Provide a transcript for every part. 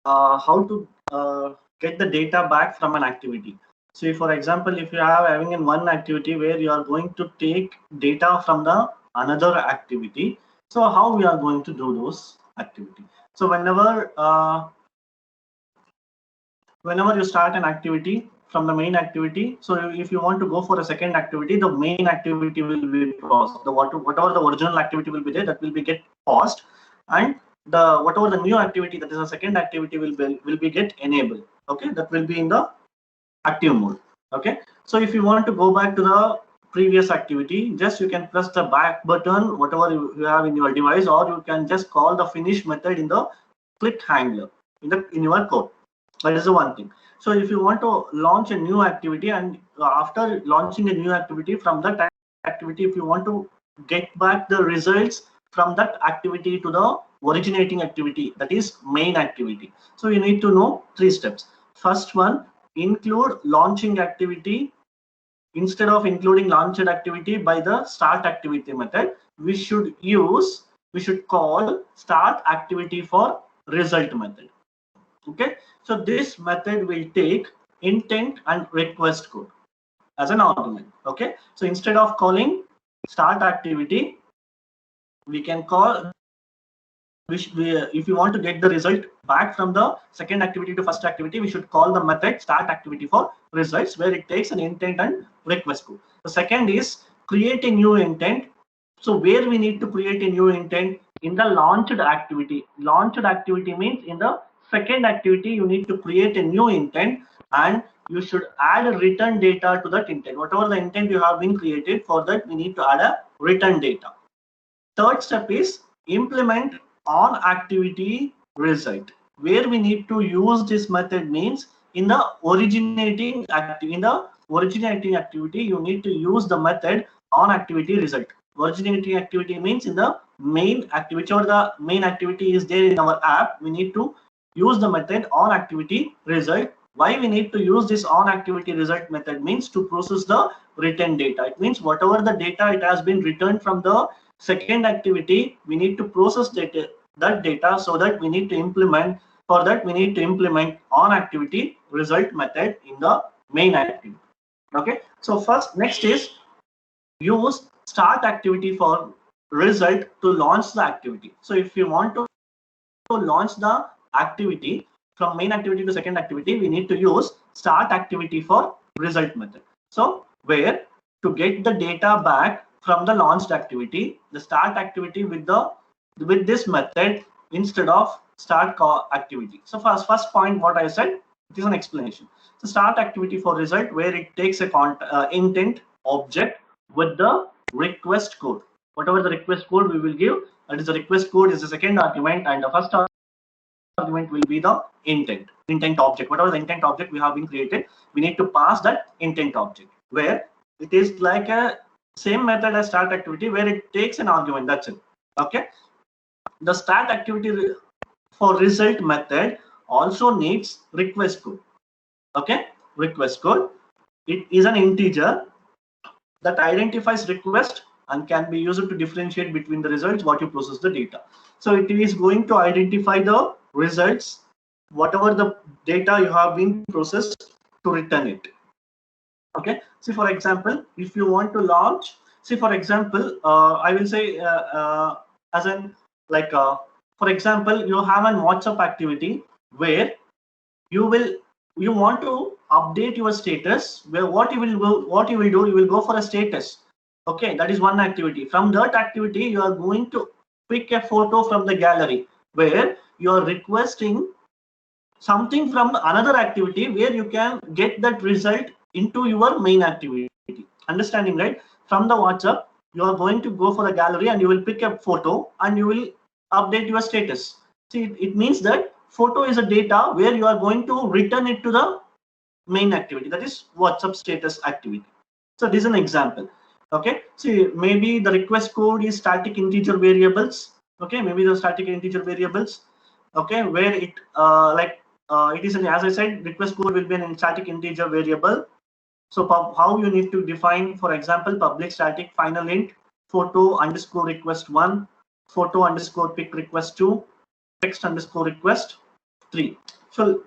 how to get the data back from an activity. So for example, if you are having in one activity where you are going to take data from the another activity, so how we are going to do those activity? So whenever you start an activity from the main activity, so if you want to go for a second activity, the main activity will be paused. Whatever the original activity will be there, that will be get paused, and the whatever the new activity, that is a second activity, will be get enabled. Okay, that will be in the active mode. Okay, so if you want to go back to the previous activity, just you can press the back button, whatever you have in your device, or you can just call the finish method in the click handler in your code. That is the one thing. So if you want to launch a new activity, and after launching a new activity, from that activity, if you want to get back the results from that activity to the originating activity, that is main activity. So you need to know 3 steps. First one, include launching activity. Instead of including launched activity by the start activity method, we should call start activity for result method. Okay, so this method will take intent and request code as an argument. Okay, so instead of calling start activity, we can call, if you want to get the result back from the second activity to first activity, we should call the method start activity for results, where it takes an intent and request code. The second is create a new intent. So where we need to create a new intent? In the launched activity. Launched activity means in the second activity you need to create a new intent, and you should add a return data to that intent. Whatever the intent you have been created, for that we need to add a return data. Third step is implement on activity result. Where we need to use this method means in the originating activity, you need to use the method on activity result. Originating activity means in the main activity, or the main activity is there in our app, we need to use the method on activity result. Why we need to use this on activity result method means to process the return data. It means whatever the data it has been returned from the second activity, we need to process that data, so that we need to implement, for that we need to implement on activity result method in the main activity. Okay, so next is use start activity for result to launch the activity. So if you want to launch the activity from main activity to second activity, we need to use start activity for result method. So where to get the data back from the launched activity, the start activity with this method instead of start activity. So first point, what I said, it is an explanation. So start activity for result, where it takes a intent object with the request code. Whatever the request code we will give, that is the request code is the second argument, and the first argument will be the intent object. Whatever the intent object we have been created, we need to pass that intent object, where it is like a same method as start activity, where it takes an argument. That's it. Okay, the start activity for result method also needs request code. Okay, request code, it is an integer that identifies request and can be used to differentiate between the results what you process the data. So it is going to identify the results, whatever the data you have been processed, to return it. Okay, see for example, if you want to launch, see for example, I will say as in like for example, you have an WhatsApp activity where you want to update your status, where what you will do, you will go for a status. Okay, that is one activity. From that activity, you are going to pick a photo from the gallery, where you are requesting something from another activity, where you can get that result into your main activity. Understanding, right? From the WhatsApp, you are going to go for the gallery and you will pick a photo and you will update your status. See, it means that photo is a data where you are going to return it to the main activity, that is WhatsApp status activity. So this is an example. Okay, see, maybe the request code is static integer variables. Okay, maybe the static integer variables. Okay, where it it is as I said, request code will be an static integer variable. So how you need to define, for example, public static final int photo underscore request 1, photo underscore pic request 2, text underscore request 3. So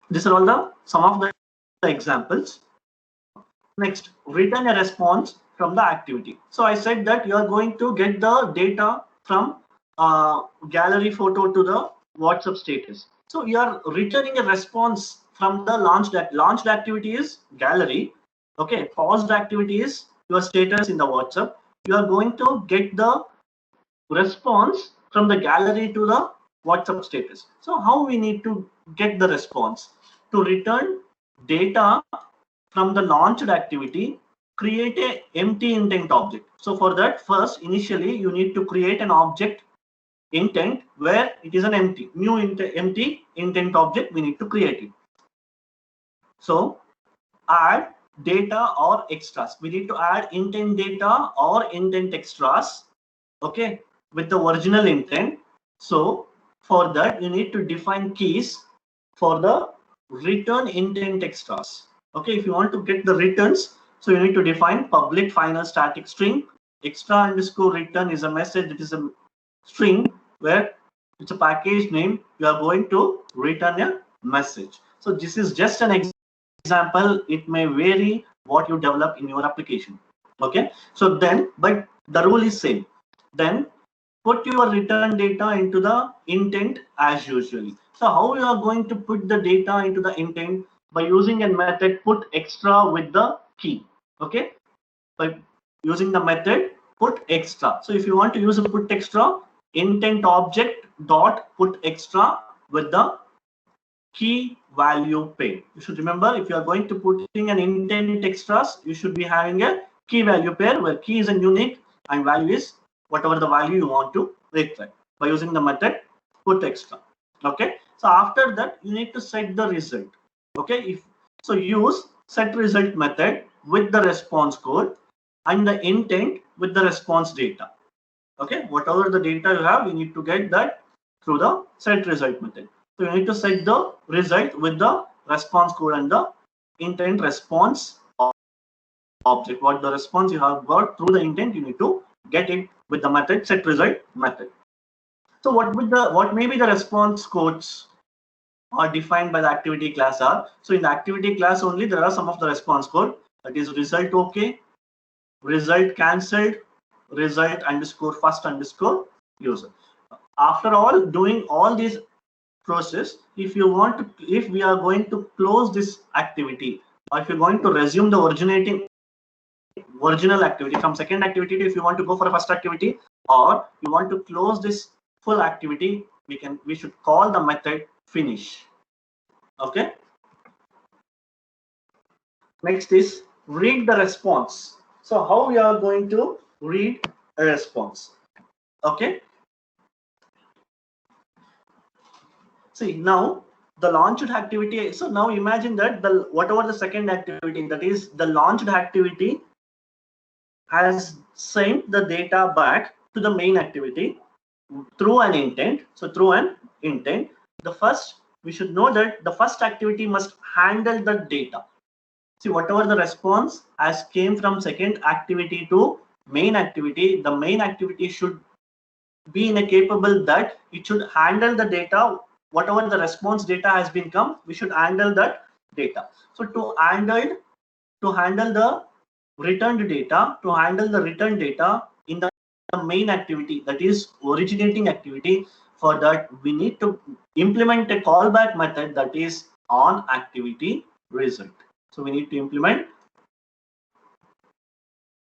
these are all the some of the examples. Next, return a response from the activity. So I said that you are going to get the data from gallery photo to the WhatsApp status. So you are returning a response from the launched activity is gallery. Okay, paused activity is your status in the WhatsApp. You are going to get the response from the gallery to the WhatsApp status. So how we need to get the response? To return data from the launched activity, create a empty intent object. So for that, first initially you need to create an object intent where it is an empty empty intent object. We need to create it. So add data or extras. We need to add intent data or intent extras, okay, with the original intent. So for that you need to define keys for the return intent extras. Okay, if you want to get the returns, so you need to define public final static string. Extra underscore return is a message, it is a string where it's a package name, you are going to return a message. So this is just an example, it may vary what you develop in your application. Okay, so then, but the rule is same. Then put your return data into the intent as usually. So how you are going to put the data into the intent? By using a method put extra with the key. Okay, by using the method put extra. So if you want to use a put extra, intent object dot put extra with the key value pair. You should remember, if you are going to putting an intent extras, you should be having a key value pair where key is a unique and value is whatever the value you want to retrieve by using the method put extra. Okay, so after that you need to set the result. Okay, if so, use set result method with the response code and the intent with the response data. Okay, whatever the data you have, you need to get that through the set result method. So you need to set the result with the response code and the intent response object. What the response you have got through the intent, you need to get it with the method set result method. So what may be the response codes are defined by the activity class are. So in the activity class only there are some of the response code, that is result okay, result cancelled, result underscore first underscore user. After all doing all these process, if you want to, if we are going to close this activity, or if you're going to resume the original activity from second activity, if you want to go for a first activity, or you want to close this full activity, we should call the method finish. Okay, next is read the response. So how we are going to read a response? Okay, see now the launched activity. So now imagine that the whatever the second activity, that is the launched activity, has sent the data back to the main activity through an intent. So through an intent, the first, we should know that the first activity must handle the data. See, whatever the response has came from second activity to main activity, the main activity should be in a capable that it should handle the data. Whatever the response data has been come, we should handle that data. So to handle the returned data, to handle the return data in the main activity, that is originating activity, for that we need to implement a callback method, that is on activity result. So we need to implement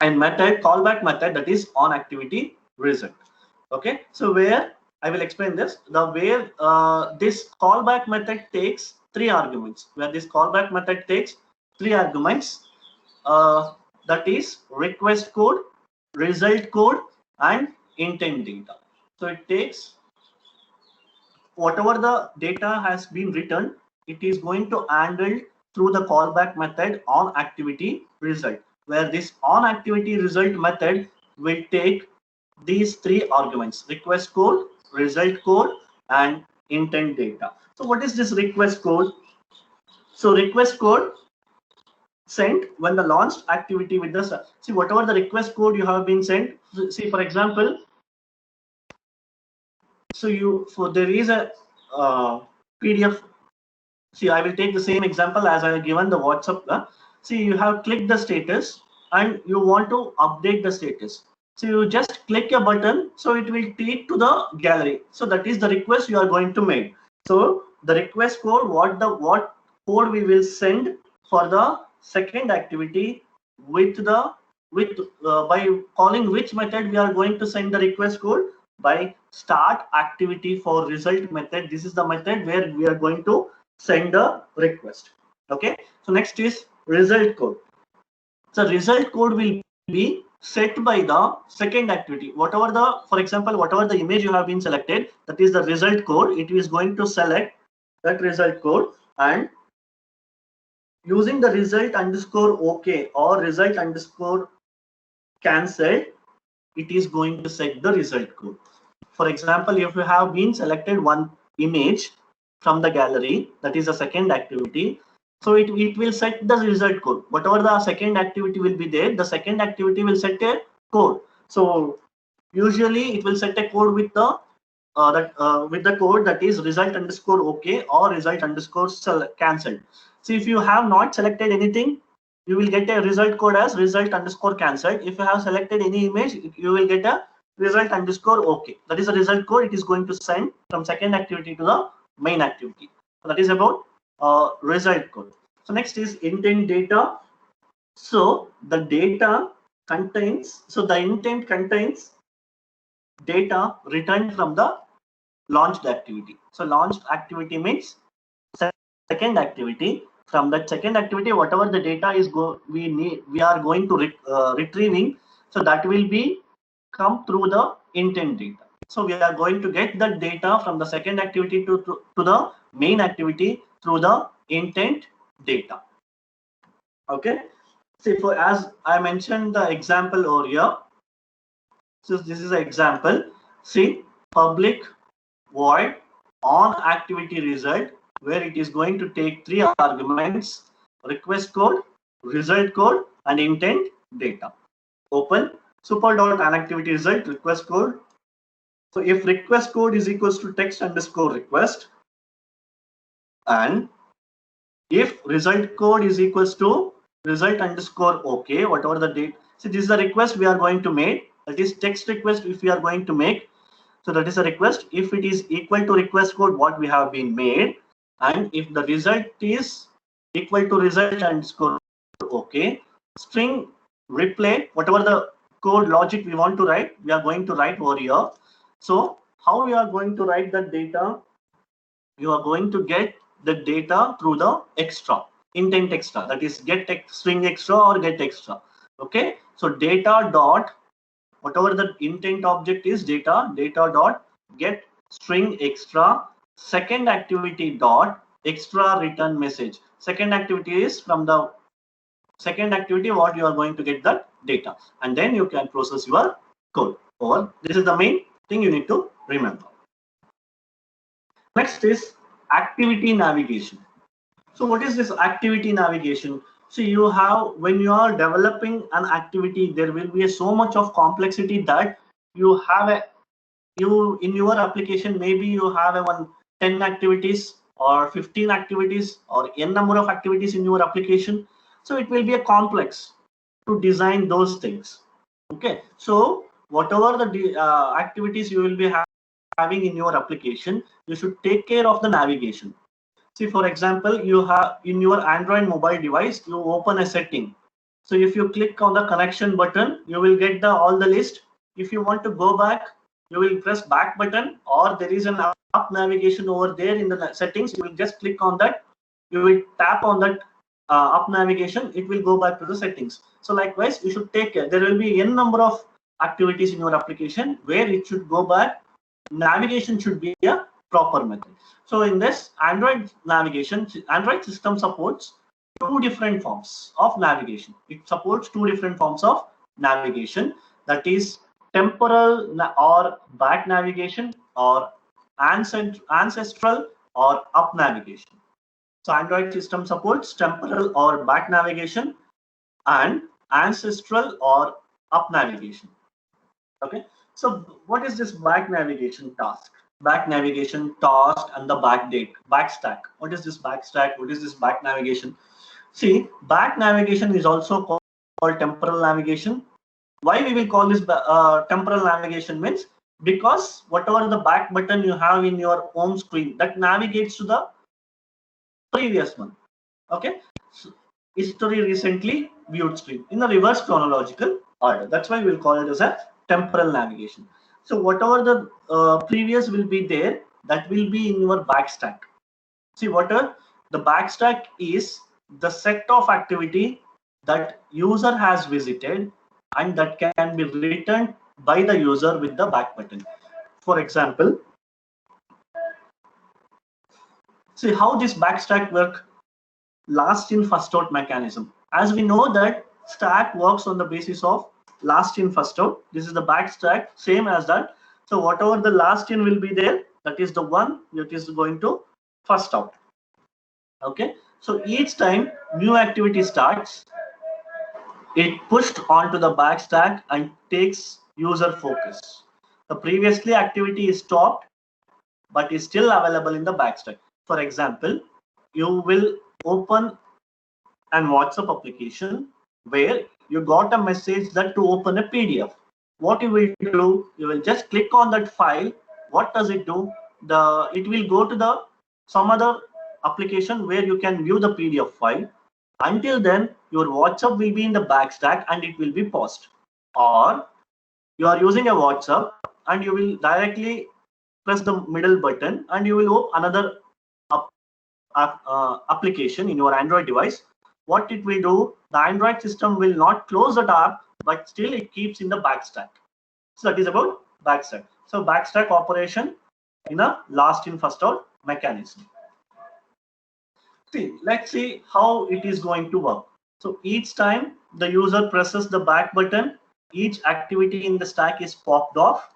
a method, callback method, that is on activity result. Okay, so where I will explain this, the where this callback method takes three arguments, where this callback method takes three arguments, that is request code, result code, and intent data. So it takes whatever the data has been written, it is going to handle through the callback method on activity result, where this on activity result method will take these three arguments: request code, result code, and intent data. So what is this request code? So request code sent when the launched activity with the, see whatever the request code you have been sent. See, for example, so you, for there is a PDF. See, I will take the same example as I have given the WhatsApp. See, you have clicked the status and you want to update the status. So you just click a button, so it will take to the gallery. So that is the request you are going to make. So the request code, what code we will send for the second activity with the by calling which method we are going to send the request code, by start activity for result method. This is the method where we are going to send a request. Okay, so next is result code. So result code will be set by the second activity. Whatever the, for example, whatever the image you have been selected, that is the result code. It is going to select that result code, and using the result underscore OK or result underscore cancelled, it is going to set the result code. For example, if you have been selected one image from the gallery, that is the second activity, so it will set the result code. Whatever the second activity will be there, the second activity will set a code. So usually it will set a code with the with the code that is result underscore OK or result underscore cancelled. So if you have not selected anything, you will get a result code as result underscore cancelled. If you have selected any image, you will get a result underscore OK. That is a result code. It is going to send from second activity to the main activity. So that is about result code. So next is intent data. So the data contains, so the intent contains data returned from the launched activity. So launched activity means second activity. From that second activity, whatever the data is we are going to retrieving, so that will be come through the intent data. So we are going to get the data from the second activity to the main activity through the intent data. Okay. See, for as I mentioned the example over here. So this is an example. See, public void on activity result, where it is going to take three arguments: request code, result code, and intent data. Open super dot an activity result request code. So if request code is equals to text underscore request, and if result code is equals to result underscore OK, whatever the date. So this is the request we are going to make. That is text request if we are going to make. So that is a request. If it is equal to request code what we have been made, and if the result is equal to result underscore OK, string replay, whatever the code logic we want to write, we are going to write over here. So how we are going to write the data? You are going to get the data through the extra intent extra, that is get string extra or get extra. Okay, so data dot whatever the intent object is, data dot get string extra second activity dot extra return message. Second activity is from the second activity what you are going to get that data, and then you can process your code over. This is the main thing you need to remember. Next is activity navigation. So what is this activity navigation? So you have, when you are developing an activity, there will be so much of complexity that you have in your application, maybe you have a 10 activities or 15 activities or n number of activities in your application. So it will be a complex to design those things. Okay, so whatever the activities you will be having in your application, you should take care of the navigation. See, for example, you have in your Android mobile device, you open a setting. So if you click on the connection button, you will get all the list. If you want to go back, you will press back button, or there is an up navigation over there in the settings. You will just click on that. You will tap on that up navigation. It will go back to the settings. So likewise, you should take care. There will be n number of activities in your application where it should go back. Navigation should be a proper method. So in this Android navigation, Android system supports two different forms of navigation. It supports two different forms of navigation, that is temporal or back navigation, or ancestral or up navigation. So Android system supports temporal or back navigation and ancestral or up navigation. Okay, so what is this back navigation task? back navigation, task, and the backdate, backstack. What is this backstack? What is this back navigation? See, back navigation is also called temporal navigation. Why we will call this temporal navigation means because whatever the back button you have in your home screen that navigates to the previous one. Okay, so history recently viewed screen in the reverse chronological order. That's why we'll call it as a temporal navigation. So whatever the previous will be there, that will be in your backstack. See, whatever the backstack is the set of activity that user has visited and that can be returned by the user with the back button. For example, see how this backstack work. Last in first out mechanism. As we know that stack works on the basis of last in first out. This is the backstack, same as that. So whatever the last in will be there, that is the one that is going to first out. Okay, so each time new activity starts, it pushed onto the backstack and takes user focus. The previously activity is stopped but is still available in the backstack. For example, you will open an WhatsApp application where you got a message that to open a PDF. What you will do, you will just click on that file. What does it do? It will go to the some other application where you can view the PDF file. Until then, your WhatsApp will be in the backstack and it will be paused. Or you are using a WhatsApp and you will directly press the middle button and you will open another application in your Android device. What it will do, the Android system will not close the tab, but still it keeps in the backstack. So that is about backstack. So backstack operation in a last in first out mechanism. See, let's see how it is going to work. So each time the user presses the back button, each activity in the stack is popped off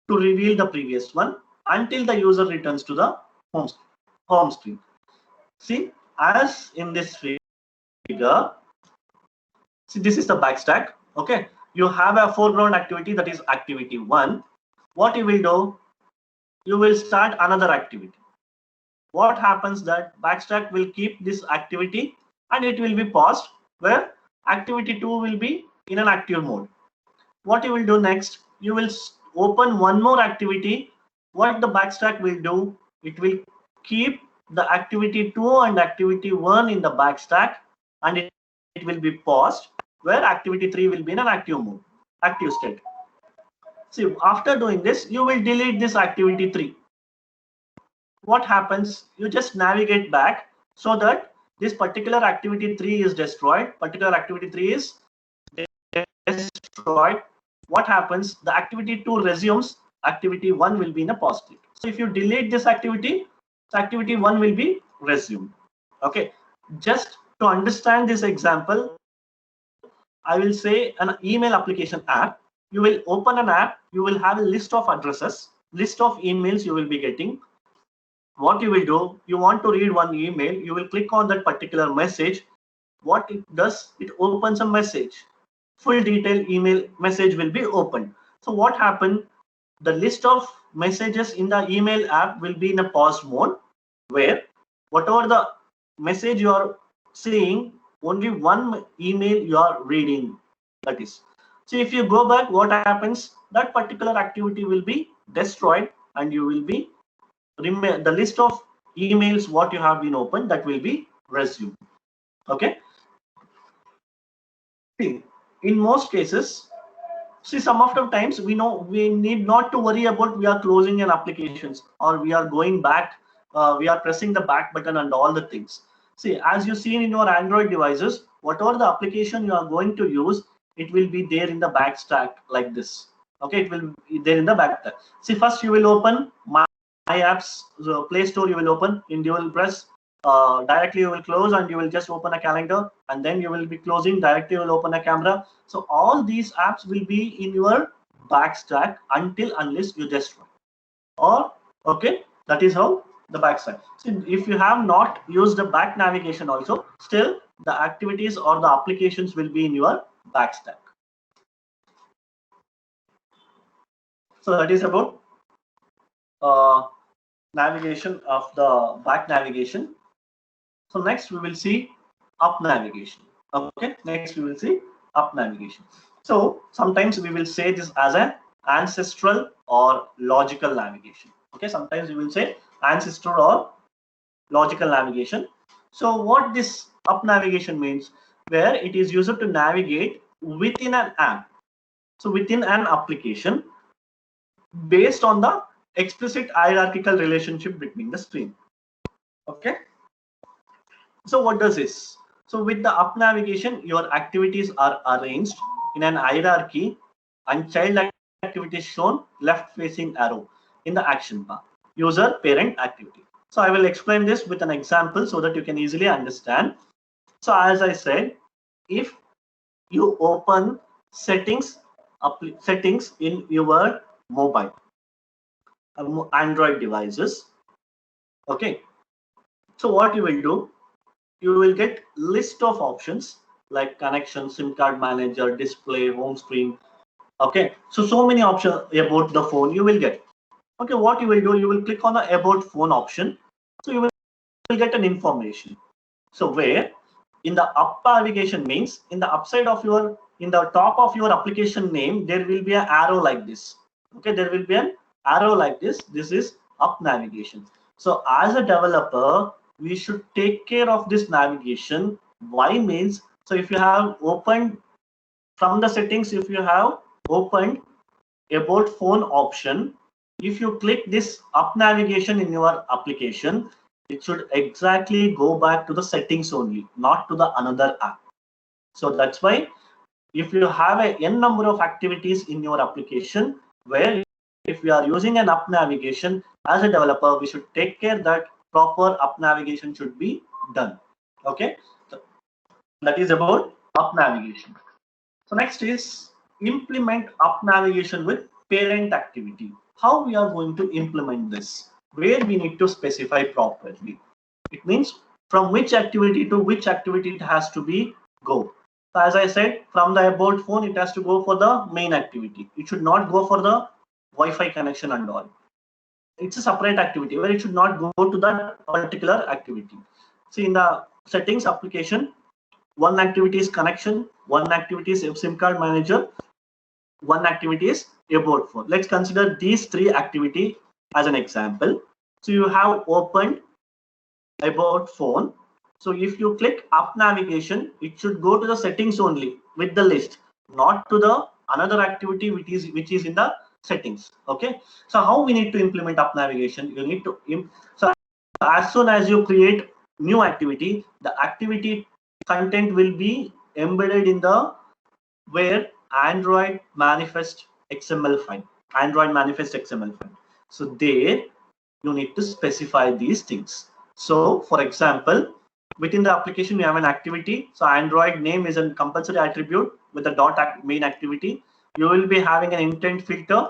to reveal the previous one until the user returns to the home screen. See, as in this figure, see, this is the backstack. Okay, you have a foreground activity, that is activity 1. What you will do, you will start another activity. What happens that backstack will keep this activity and it will be paused, where activity 2 will be in an active mode. What you will do next, you will open one more activity. What the backstack will do, it will keep the activity 2 and activity 1 in the backstack and it will be paused, where activity 3 will be in an active mode, active state. See, after doing this, you will delete this activity 3. What happens, you just navigate back so that this particular activity 3 is destroyed, particular activity 3 is destroyed. What happens, the activity 2 resumes, activity 1 will be in a pause state. So if you delete this activity, activity 1 will be resumed. Okay, just to understand this example, I will say an email application app. You will open an app, you will have a list of addresses, list of emails you will be getting. What you will do, you want to read one email, you will click on that particular message. What it does, it opens a message. Full detailed email message will be opened. So what happened, the list of messages in the email app will be in a pause mode, where whatever the message you are seeing, only one email you are reading. That is, so if you go back, what happens, that particular activity will be destroyed and you will be the list of emails what you have been opened, that will be resumed. Okay, see, in most cases, see, some of the times we know we need not to worry about we are closing an applications or we are going back, we are pressing the back button and all the things. See, as you see in your Android devices, whatever the application you are going to use, it will be there in the backstack like this. Okay, it will be there in the backstack. See, first you will open my apps, the Play Store you will open, and you will press directly you will close and you will just open a calendar, and then you will be closing, directly you will open a camera. So all these apps will be in your backstack until unless you destroy. Or okay, that is how the backstack. So if you have not used the back navigation also, still the activities or the applications will be in your backstack. So that is about navigation of the back navigation. So next we will see up navigation. Okay, next we will see up navigation. So sometimes we will say this as an ancestral or logical navigation. Okay, sometimes we will say ancestral or logical navigation. So what this up navigation means, where it is used to navigate within an app. So within an application based on the explicit hierarchical relationship between the screen. Okay. So what does this? So with the up navigation, your activities are arranged in an hierarchy and child activity is shown left facing arrow in the action bar. User parent activity. So I will explain this with an example so that you can easily understand. So as I said, if you open settings in your mobile Android devices, okay. So what you will do, you will get list of options like connection, SIM card manager, display, home screen. Okay, so many options about the phone you will get. Okay, what you will do, you will click on the about phone option. So you will get an information. So where in the up navigation means in the upside of your, in the top of your application name, there will be an arrow like this. Okay, there will be an arrow like this. This is up navigation. So as a developer, we should take care of this navigation. Why means, so if you have opened from the settings, if you have opened about phone option, if you click this up navigation in your application, it should exactly go back to the settings only, not to the another app. So that's why if you have a n number of activities in your application, where if we are using an up navigation, as a developer we should take care that proper up navigation should be done. Okay, so that is about up navigation. So next is implement up navigation with parent activity. How we are going to implement this? Where we need to specify properly. It means from which activity to which activity it has to be go. So as I said, from the about phone, it has to go for the main activity. It should not go for the Wi-Fi connection and all. It's a separate activity where it should not go to that particular activity. See, in the settings application, one activity is connection, one activity is SIM card manager, one activity is about phone. Let's consider these three activity as an example. So you have opened about phone. So if you click up navigation, it should go to the settings only with the list, not to the another activity which is in the settings. Okay. So how we need to implement up navigation? You need to so as soon as you create new activity, the activity content will be embedded in the where Android manifest XML file. Android manifest XML file. So there you need to specify these things. So for example, within the application we have an activity. So Android name is a compulsory attribute with the main activity. You will be having an intent filter.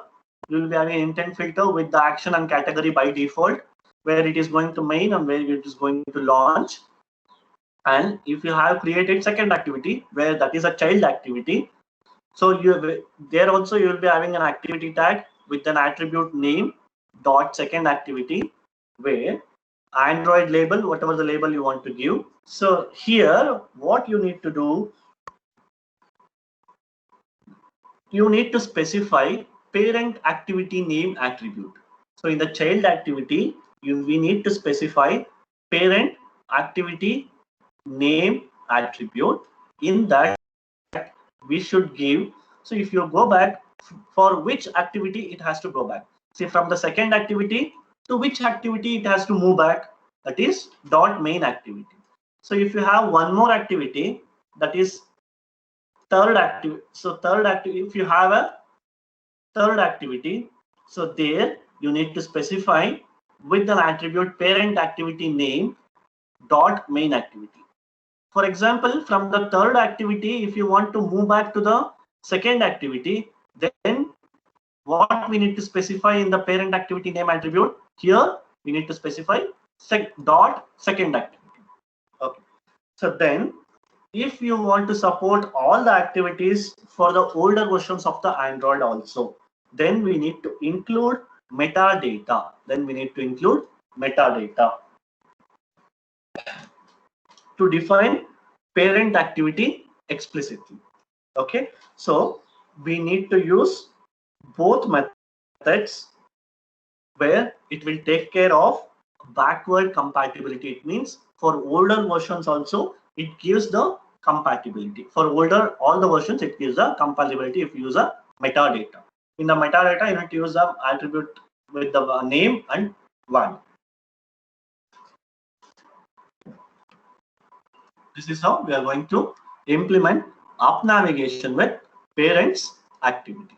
You will be having an intent filter with the action and category by default, where it is going to main and where it is going to launch. And if you have created second activity where that is a child activity, so you there also you will be having an activity tag with an attribute name dot second activity, where Android label, whatever the label you want to give. So here what you need to do, you need to specify parent activity name attribute. So in the child activity, we need to specify parent activity name attribute. In that we should give, so if you go back, for which activity it has to go back. See, from the second activity to which activity it has to move back, that is dot main activity. So if you have one more activity, that is third activity. So third activity, if you have a third activity, so there you need to specify with an attribute parent activity name dot main activity. For example, from the third activity, if you want to move back to the second activity, then what we need to specify in the parent activity name attribute, here we need to specify dot second activity. Okay. So then if you want to support all the activities for the older versions of the Android also, then we need to include metadata. Then we need to include metadata to define parent activity explicitly. Okay, so we need to use both methods where it will take care of backward compatibility. It means for older versions also it gives the compatibility. For older all the versions it gives the compatibility if you use a metadata. In the metadata you need to use the attribute with the name and value. This is how we are going to implement up navigation with parents activity.